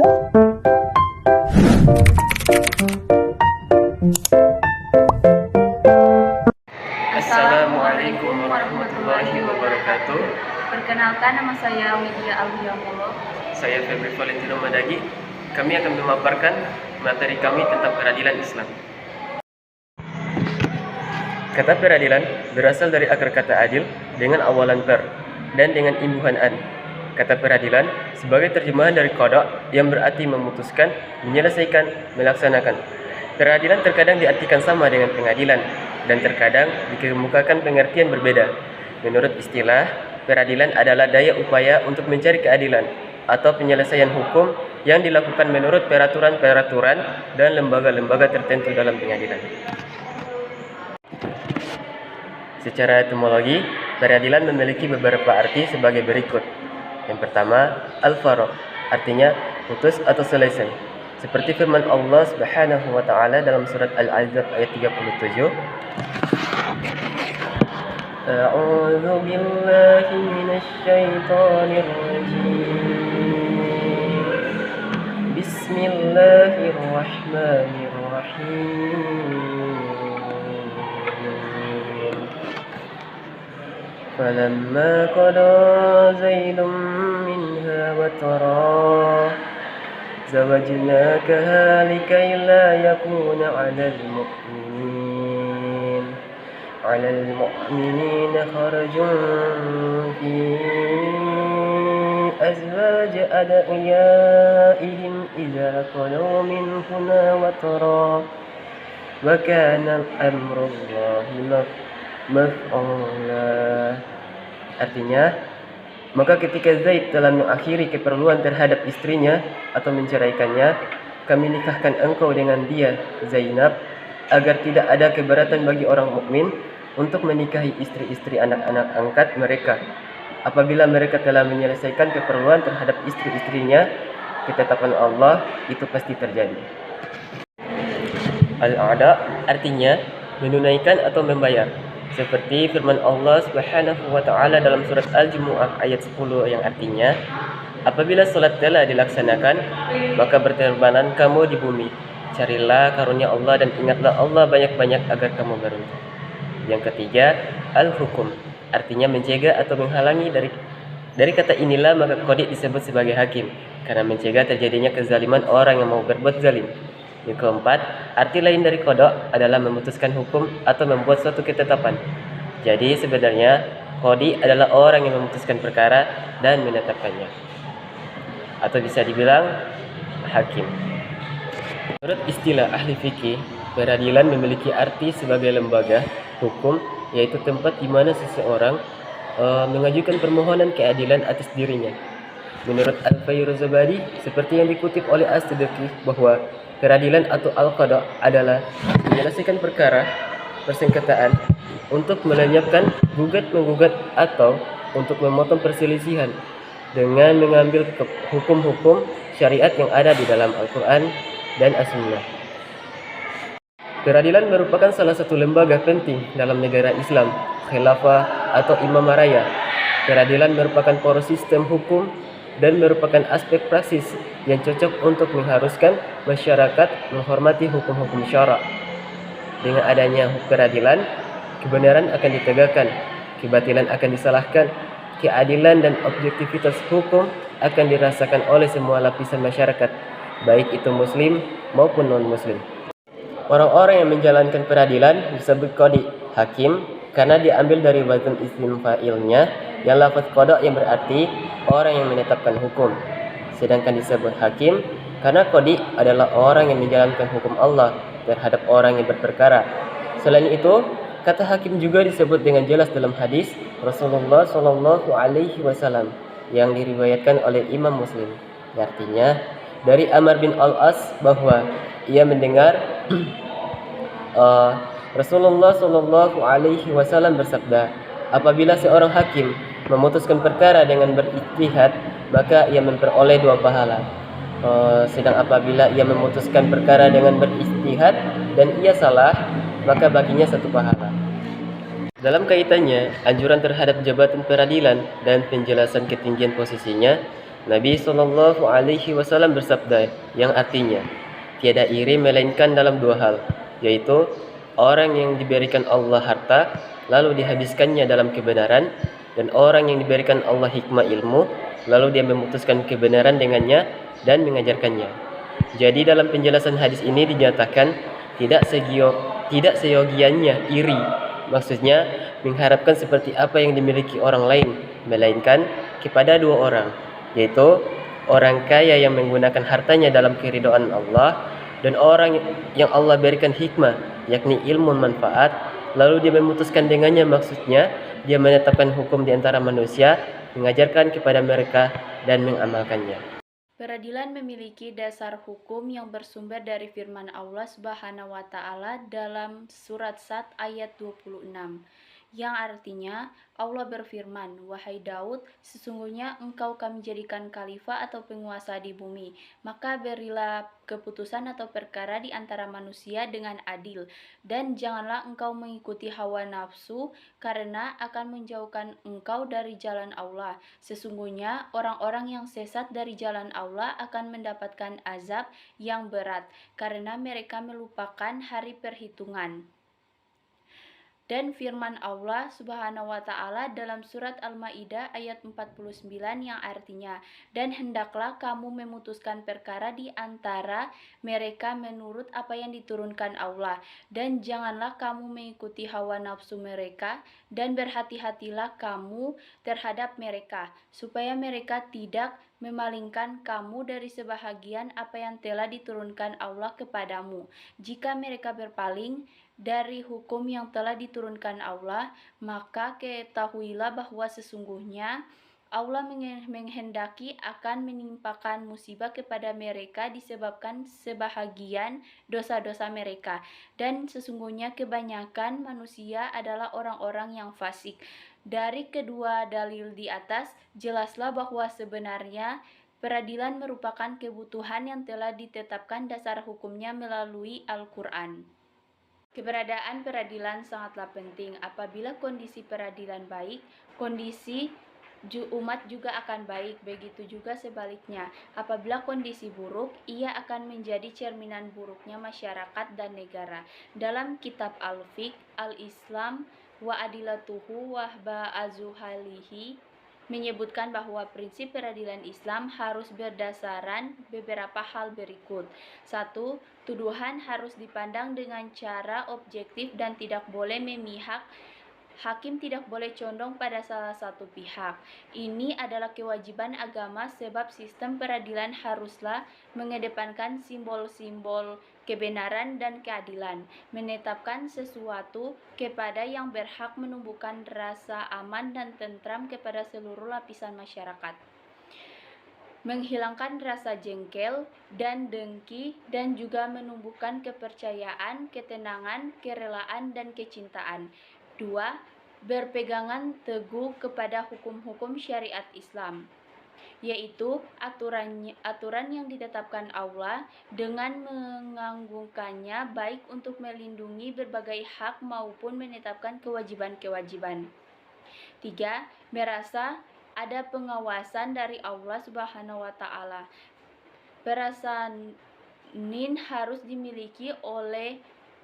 Assalamualaikum warahmatullahi wabarakatuh. Perkenalkan, nama saya Widya Aulia Molo. Saya Febri Valentino Madagi. Kami akan memaparkan materi kami tentang peradilan Islam. Kata peradilan berasal dari akar kata adil dengan awalan per dan dengan imbuhan an. Kata peradilan sebagai terjemahan dari qada yang berarti memutuskan, menyelesaikan, melaksanakan. Peradilan terkadang diartikan sama dengan pengadilan dan terkadang dikemukakan pengertian berbeda. Menurut istilah, peradilan adalah daya upaya untuk mencari keadilan atau penyelesaian hukum yang dilakukan menurut peraturan-peraturan dan lembaga-lembaga tertentu dalam pengadilan. Secara etimologi, peradilan memiliki beberapa arti sebagai berikut. Yang pertama, al-faraq, artinya putus atau selesai. Seperti firman Allah Subhanahu wa taala dalam surat Al-Ahzab ayat 37. A'udzu billahi minasy syaithanir rajim. Bismillahirrahmanirrahim. فلما قضى زيد منها وطرا زوجناكها لكي لا يكون على المؤمنين خرج في أزواج أدعيائهم إذا قضوا منهن وطرا وكان الأمر الله maf'ula. Artinya, maka ketika Zaid telah mengakhiri keperluan terhadap istrinya atau menceraikannya, kami nikahkan engkau dengan dia, Zainab, agar tidak ada keberatan bagi orang mukmin untuk menikahi istri-istri anak-anak angkat mereka. Apabila mereka telah menyelesaikan keperluan terhadap istri-istrinya, ketetapan Allah itu pasti terjadi. Al-a'da artinya menunaikan atau membayar. Seperti firman Allah Subhanahu wa taala dalam surat Al-Jumu'ah ayat 10 yang artinya, apabila salat telah dilaksanakan, maka berterbangan kamu di bumi. Carilah karunia Allah dan ingatlah Allah banyak-banyak agar kamu beruntung. Yang ketiga, al-hukum, artinya mencegah atau menghalangi. Dari kata inilah maka qadi disebut sebagai hakim, karena mencegah terjadinya kezaliman orang yang mau berbuat zalim. Yang keempat, arti lain dari qada adalah memutuskan hukum atau membuat suatu ketetapan. Jadi sebenarnya qadi adalah orang yang memutuskan perkara dan menetapkannya, atau bisa dibilang hakim. Menurut istilah ahli fikih, peradilan memiliki arti sebagai lembaga hukum, yaitu tempat di mana seseorang mengajukan permohonan keadilan atas dirinya. Menurut Al-Fayruzabadi, seperti yang dikutip oleh As-Siddiqi, bahwa peradilan atau al-qada adalah menyelesaikan perkara persengketaan untuk melenyapkan gugat-menggugat atau untuk memotong perselisihan dengan mengambil hukum-hukum syariat yang ada di dalam Al-Quran dan As-Sunnah. Peradilan merupakan salah satu lembaga penting dalam negara Islam, khilafah atau imamah raya. Peradilan merupakan poros sistem hukum dan merupakan aspek praksis yang cocok untuk mengharuskan masyarakat menghormati hukum-hukum syara'. Dengan adanya peradilan, kebenaran akan ditegakkan, kebatilan akan disalahkan, keadilan dan objektivitas hukum akan dirasakan oleh semua lapisan masyarakat, baik itu muslim maupun non-muslim. Orang-orang yang menjalankan peradilan disebut qadi, hakim, karena diambil dari wazn isim fa'ilnya yang lafaz qada yang berarti orang yang menetapkan hukum. Sedangkan disebut hakim karena qadi adalah orang yang menjalankan hukum Allah terhadap orang yang berperkara. Selain itu, kata hakim juga disebut dengan jelas dalam hadis Rasulullah Shallallahu Alaihi Wasallam yang diriwayatkan oleh Imam Muslim. Artinya dari Amr bin Al-As bahwa ia mendengar Rasulullah Shallallahu Alaihi Wasallam bersabda, apabila seorang hakim memutuskan perkara dengan berijtihad, maka ia memperoleh 2 pahala. Sedang apabila ia memutuskan perkara dengan berijtihad dan ia salah, maka baginya 1 pahala. Dalam kaitannya, anjuran terhadap jabatan peradilan dan penjelasan ketinggian posisinya, Nabi Shallallahu Alaihi Wasallam bersabda yang artinya, tiada iri melainkan dalam dua hal, yaitu orang yang diberikan Allah harta lalu dihabiskannya dalam kebenaran, dan orang yang diberikan Allah hikmah ilmu lalu dia memutuskan kebenaran dengannya dan mengajarkannya. Jadi dalam penjelasan hadis ini dinyatakan tidak seyogiannya iri, maksudnya mengharapkan seperti apa yang dimiliki orang lain, melainkan kepada dua orang, yaitu orang kaya yang menggunakan hartanya dalam keridhaan Allah, dan orang yang Allah berikan hikmah, yakni ilmu manfaat, lalu dia memutuskan dengannya, maksudnya dia menetapkan hukum di antara manusia, mengajarkan kepada mereka dan mengamalkannya. Peradilan memiliki dasar hukum yang bersumber dari firman Allah Subhanahu wa taala dalam surat Sad ayat 26, yang artinya Allah berfirman, "Wahai Daud, sesungguhnya engkau kami jadikan khalifah atau penguasa di bumi, maka berilah keputusan atau perkara di antara manusia dengan adil, dan janganlah engkau mengikuti hawa nafsu karena akan menjauhkan engkau dari jalan Allah. Sesungguhnya orang-orang yang sesat dari jalan Allah akan mendapatkan azab yang berat karena mereka melupakan hari perhitungan." Dan firman Allah Subhanahu wa taala dalam surat Al-Maidah ayat 49 yang artinya, "Dan hendaklah kamu memutuskan perkara di antara mereka menurut apa yang diturunkan Allah, dan janganlah kamu mengikuti hawa nafsu mereka, dan berhati-hatilah kamu terhadap mereka, supaya mereka tidak memalingkan kamu dari sebahagian apa yang telah diturunkan Allah kepadamu. Jika mereka berpaling dari hukum yang telah diturunkan Allah, maka ketahuilah bahwa sesungguhnya Allah menghendaki akan menimpakan musibah kepada mereka disebabkan sebahagian dosa-dosa mereka, dan sesungguhnya kebanyakan manusia adalah orang-orang yang fasik." Dari kedua dalil di atas, jelaslah bahwa sebenarnya peradilan merupakan kebutuhan yang telah ditetapkan dasar hukumnya melalui Al-Quran. Keberadaan peradilan sangatlah penting. Apabila kondisi peradilan baik, kondisi umat juga akan baik. Begitu juga sebaliknya. Apabila kondisi buruk, ia akan menjadi cerminan buruknya masyarakat dan negara. Dalam kitab Al-Fiqh, Al-Islam wa adilatuhu wa ba'azuhalihi menyebutkan bahwa prinsip peradilan Islam harus berdasarkan beberapa hal berikut. 1. Tuduhan harus dipandang dengan cara objektif dan tidak boleh memihak. Hakim tidak boleh condong pada salah satu pihak. Ini adalah kewajiban agama sebab sistem peradilan haruslah mengedepankan simbol-simbol kebenaran dan keadilan, menetapkan sesuatu kepada yang berhak, menumbuhkan rasa aman dan tentram kepada seluruh lapisan masyarakat, menghilangkan rasa jengkel dan dengki, dan juga menumbuhkan kepercayaan, ketenangan, kerelaan, dan kecintaan. 2. Berpegangan teguh kepada hukum-hukum syariat Islam, yaitu aturan yang ditetapkan Allah dengan menganggungkannya baik untuk melindungi berbagai hak maupun menetapkan kewajiban-kewajiban. 3. Merasa ada pengawasan dari Allah Subhanahu wa taala. Perasaan harus dimiliki oleh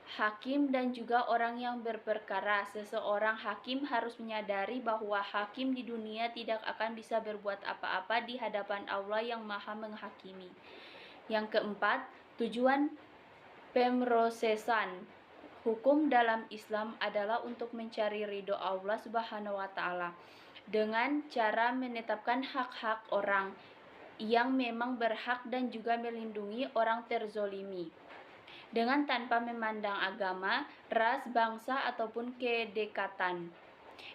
hakim dan juga orang yang berperkara. Seseorang hakim harus menyadari bahwa hakim di dunia tidak akan bisa berbuat apa-apa di hadapan Allah yang Maha Menghakimi. Yang keempat, tujuan pemrosesan hukum dalam Islam adalah untuk mencari ridho Allah Subhanahu wa taala dengan cara menetapkan hak-hak orang yang memang berhak dan juga melindungi orang terzolimi, dengan tanpa memandang agama, ras, bangsa, ataupun kedekatan.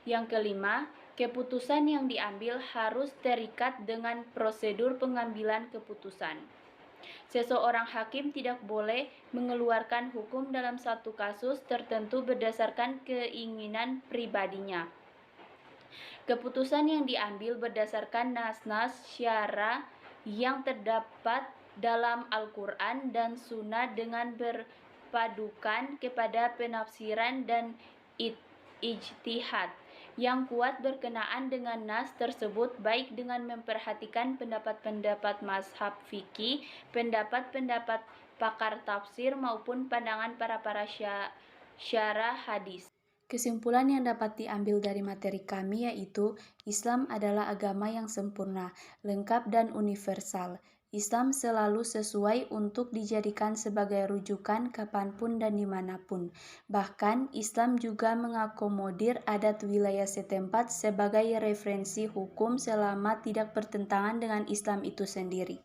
Yang kelima, keputusan yang diambil harus terikat dengan prosedur pengambilan keputusan. Seseorang hakim tidak boleh mengeluarkan hukum dalam satu kasus tertentu berdasarkan keinginan pribadinya. Keputusan yang diambil berdasarkan nas-nas syara yang terdapat dalam Al-Quran dan Sunnah dengan berpadukan kepada penafsiran dan ijtihad. yang kuat berkenaan dengan nas tersebut, baik dengan memperhatikan pendapat-pendapat mazhab fikih, pendapat-pendapat pakar tafsir, maupun pandangan para syarah hadis. Kesimpulan yang dapat diambil dari materi kami yaitu Islam adalah agama yang sempurna, lengkap, dan universal. Islam selalu sesuai untuk dijadikan sebagai rujukan kapanpun dan dimanapun. Bahkan, Islam juga mengakomodir adat wilayah setempat sebagai referensi hukum selama tidak bertentangan dengan Islam itu sendiri.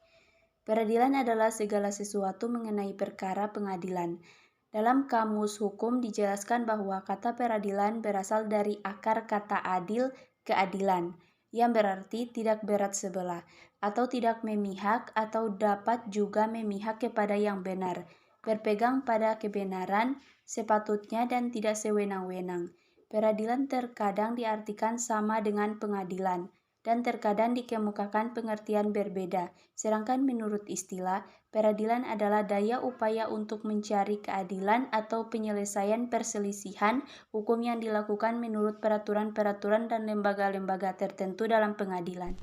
Peradilan adalah segala sesuatu mengenai perkara pengadilan. Dalam kamus hukum dijelaskan bahwa kata peradilan berasal dari akar kata adil, keadilan, yang berarti tidak berat sebelah, atau tidak memihak, atau dapat juga memihak kepada yang benar, berpegang pada kebenaran sepatutnya dan tidak sewenang-wenang. Peradilan terkadang diartikan sama dengan pengadilan, dan terkadang dikemukakan pengertian berbeda. Sedangkan menurut istilah, peradilan adalah daya upaya untuk mencari keadilan atau penyelesaian perselisihan hukum yang dilakukan menurut peraturan-peraturan dan lembaga-lembaga tertentu dalam pengadilan.